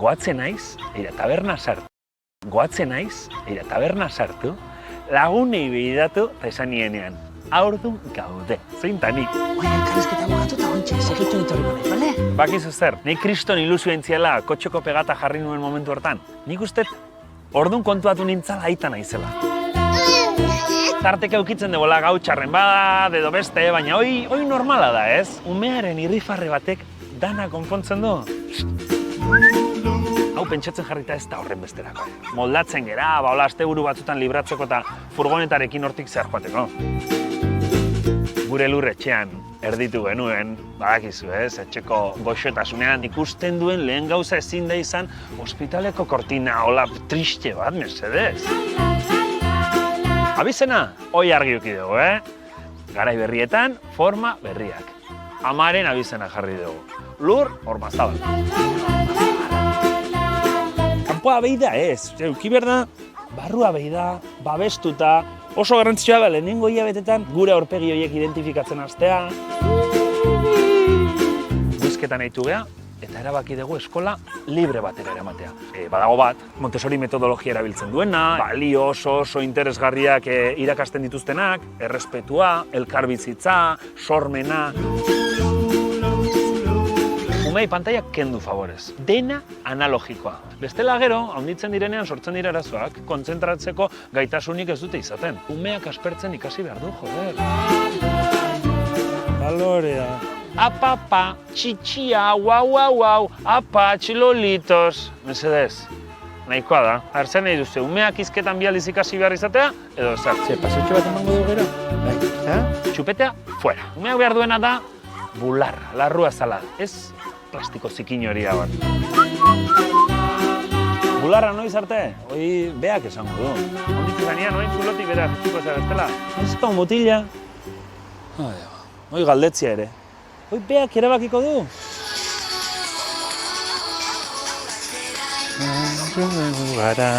goatzen naiz, eira taberna sartu. Goatzen naiz, eira taberna sartu, lagunei behiratu eta esan nienean. Aurdun gaude, zeintani. Oia, elkarrizketa bukatu eta ontsa, segitu ditorriko nahi, bale? Bakizu zer, nik kriston ilusio entziela kotxeko pegata jarri nuen momentu hortan. Nik uste, ordun kontuatu nintzala aita naizela. Tarteke aukitzen debola gau txarren bada, edo beste, baina hoi normala da, ez? Umearen irrifarre batek dana konpontzen du. Hau pentsatzen jarrita ez da horren besterako. Moldatzen gera, hola asteburu batzutan libratzeko eta furgonetarekin hortik zer joateko. Gure lurretxean erditu genuen, badakizu ez, etxeko goxotasunean ikusten duen lehen gauza ezin da izan ospitaleko kortina hola triste bat, mesedez. Abizena, hoi argi uki dugu, Garai berrietan, forma berriak. Amaren abizena jarri dugu. Lur, horma zabal. Kanpoa behi da ez, euki berda, barrua behi da, babestuta, oso garrantzitsua da lehenengo hilabetetan gure aurpegi horiek identifikatzen hastea. Guizketan nahitu geha, eta erabaki dugu eskola libre batera eramatea. Badago bat, Montessori metodologia erabiltzen duena, balio oso interesgarriak irakasten dituztenak, errespetua, elkarbizitza, sormena. Umei pantaiak kendu favorez. Dena analogikoa. Bestela gero, handitzen direnean sortzen dira arazoak, kontzentratzeko gaitasunik ez dute izaten. Umeak aspertzen ikasi behar du, joder. Balorea. Apa, txitxia, guau, apa, txilolitos. Mesedez, nahikoa da. Arzen nahi duzu, umeak izketan bializ ikasi behar izatea, edo zer. Pasutxo bat emango du gero? Txupetea, fuera. Umeak behar duena da, bularra, larrua zala. Ez plastiko zikin hori bat. Bularra noiz arte? Hoi beak esango du. Onditu zanean, noin zulotik bera fitxuko zer bestela. Ez da motila. Hoi galdetzia ere. Hoi beak erabakiko du. Gara,